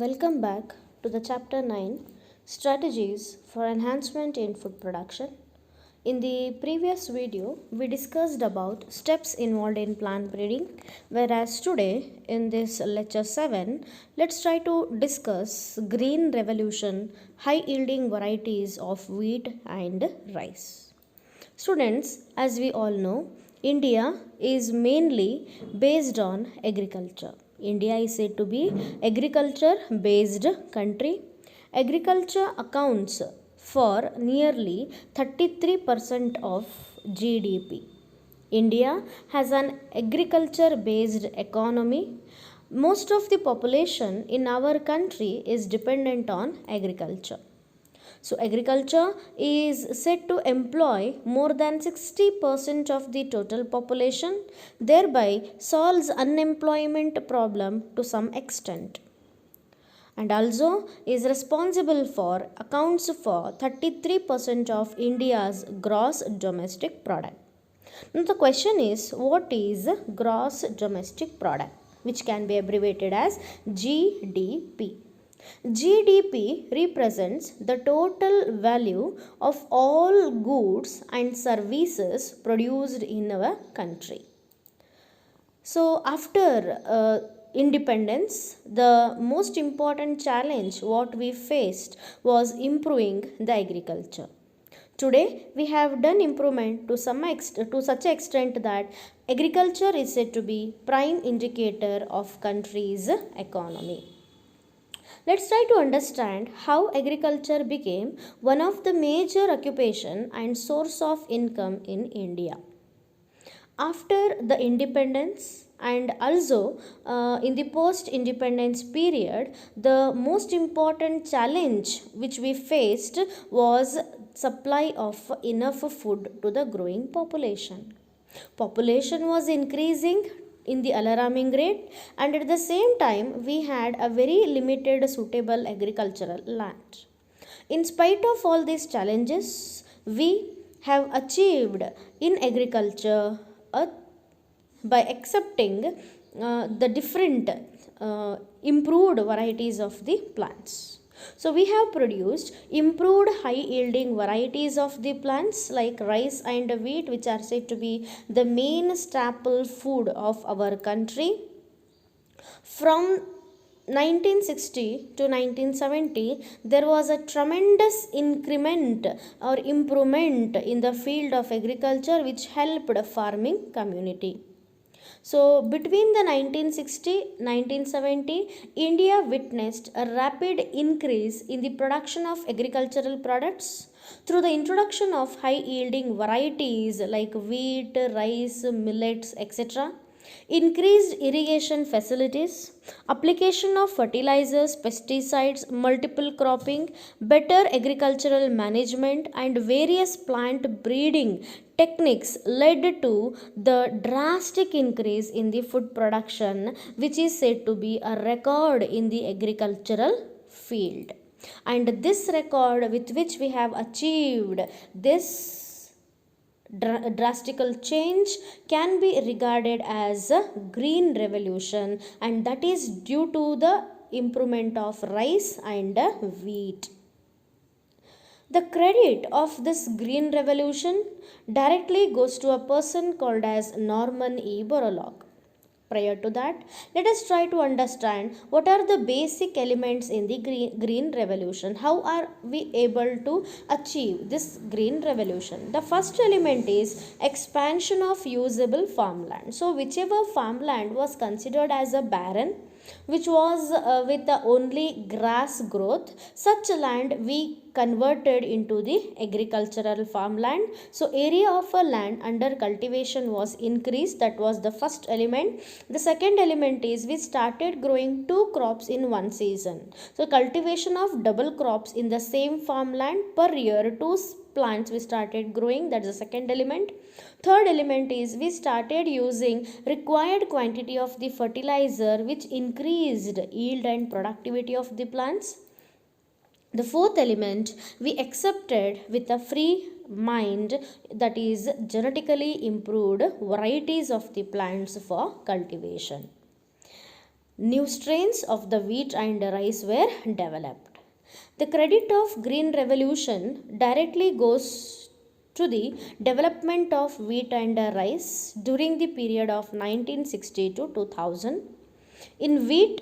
Welcome back to the chapter 9 Strategies for Enhancement in Food Production. In the previous video, we discussed about steps involved in plant breeding, whereas today in this lecture 7, let's try to discuss green revolution, high yielding varieties of wheat and rice. Students, as we all know, India is mainly based on agriculture. India is said to be agriculture based country. Agriculture accounts for nearly 33% of GDP. India has an agriculture based economy. Most of the population in our country is dependent on agriculture. So, agriculture is said to employ more than 60% of the total population, thereby solves unemployment problem to some extent. And also is responsible for accounts for 33% of India's gross domestic product. Now the question is, what is gross domestic product, which can be abbreviated as GDP. GDP represents the total value of all goods and services produced in our country. So, after independence, the most important challenge what we faced was improving the agriculture. Today, we have done improvement to such extent that agriculture is said to be prime indicator of country's economy. Let's try to understand how agriculture became one of the major occupation and source of income in India. After the independence and also in the post independence period, the most important challenge which we faced was supply of enough food to the growing population. Population was increasing in the alarming rate, and at the same time we had a very limited suitable agricultural land. In spite of all these challenges, we have achieved in agriculture by accepting the different improved varieties of the plants. So we have produced improved high yielding varieties of the plants like rice and wheat, which are said to be the main staple food of our country. From 1960 to 1970, there was a tremendous increment or improvement in the field of agriculture which helped farming community. So, between the 1960-1970, India witnessed a rapid increase in the production of agricultural products through the introduction of high yielding varieties like wheat, rice, millets, etc. Increased irrigation facilities, application of fertilizers, pesticides, multiple cropping, better agricultural management, and various plant breeding techniques led to the drastic increase in the food production, which is said to be a record in the agricultural field. And this record with which we have achieved this drastical change can be regarded as a green revolution, and that is due to the improvement of rice and wheat. The credit of this green revolution directly goes to a person called as Norman E. Borlaug. Prior to that, let us try to understand what are the basic elements in the green revolution. How are we able to achieve this green revolution? The first element is expansion of usable farmland. So, whichever farmland was considered as a barren, which was with the only grass growth, such land we converted into the agricultural farmland. So area of a land under cultivation was increased. That was the first element. The second element is we started growing two crops in one season. So cultivation of double crops in the same farmland per year, two plants we started growing. That's the second element. Third element is we started using required quantity of the fertilizer, which increased yield and productivity of the plants. The fourth element, we accepted with a free mind, that is genetically improved varieties of the plants for cultivation. New strains of the wheat and rice were developed. The credit of Green Revolution directly goes to the development of wheat and rice during the period of 1960 to 2000. In wheat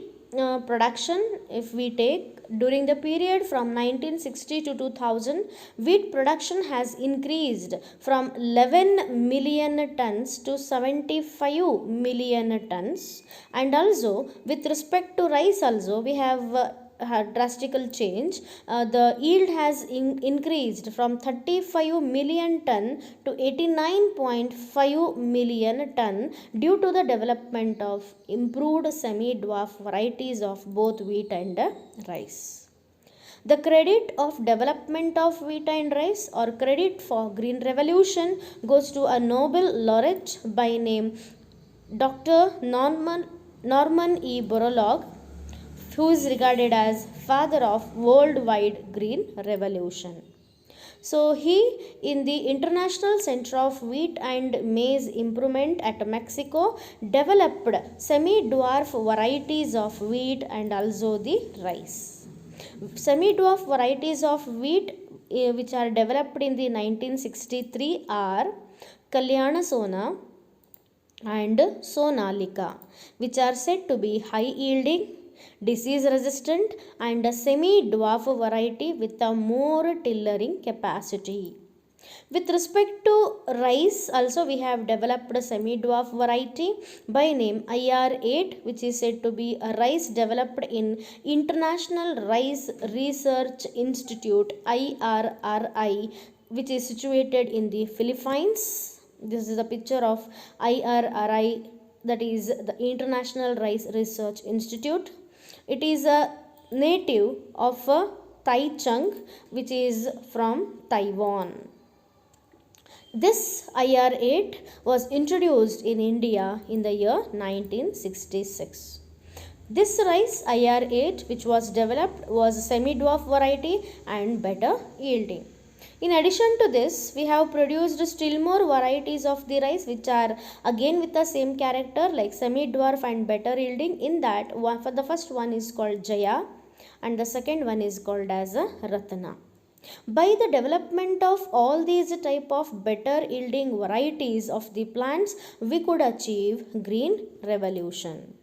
production, if we take during the period from 1960 to 2000, wheat production has increased from 11 million tons to 75 million tons. And also with respect to rice also, we have had drastical change. The yield has increased from 35 million ton to 89.5 million ton due to the development of improved semi-dwarf varieties of both wheat and rice. The credit of development of wheat and rice or credit for Green Revolution goes to a Nobel laureate by name Dr. Norman E. Borlaug, who is regarded as father of worldwide green revolution. So he, in the International Center of Wheat and Maize Improvement at Mexico, developed semi-dwarf varieties of wheat and also the rice. Semi-dwarf varieties of wheat which are developed in the 1963 are Kalyana Sona and Sonalika, which are said to be high yielding, disease resistant and a semi-dwarf variety with a more tillering capacity. With respect to rice, also we have developed a semi-dwarf variety by name IR8, which is said to be a rice developed in International Rice Research Institute IRRI, which is situated in the Philippines. This is a picture of IRRI, that is the International Rice Research Institute. It is a native of Taichung, which is from Taiwan. This IR8 was introduced in India in the year 1966. This rice IR8 which was developed was a semi-dwarf variety and better yielding. In addition to this, we have produced still more varieties of the rice which are again with the same character like semi-dwarf and better yielding. In that, for the first one is called Jaya and the second one is called as Ratna. By the development of all these type of better yielding varieties of the plants, we could achieve green revolution.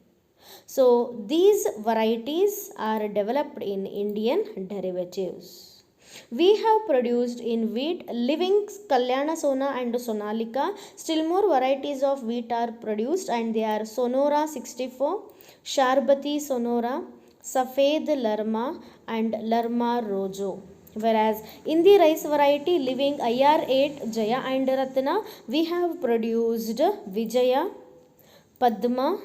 So these varieties are developed in Indian derivatives. We have produced in wheat living Kalyana Sona and Sonalika. Still more varieties of wheat are produced and they are Sonora 64, Sharbati Sonora, Safed Larma and Larma Rojo. Whereas in the rice variety living IR8, Jaya and Ratna, we have produced Vijaya, Padma,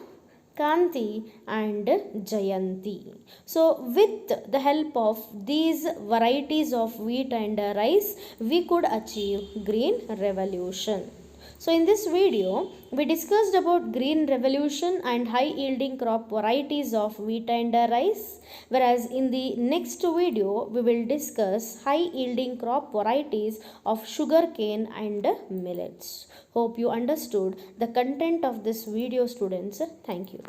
Kanti and Jayanti. So with the help of these varieties of wheat and rice, we could achieve green revolution. So in this video, we discussed about green revolution and high yielding crop varieties of wheat and rice. Whereas in the next video, we will discuss high yielding crop varieties of sugarcane and millets. Hope you understood the content of this video, students. Thank you.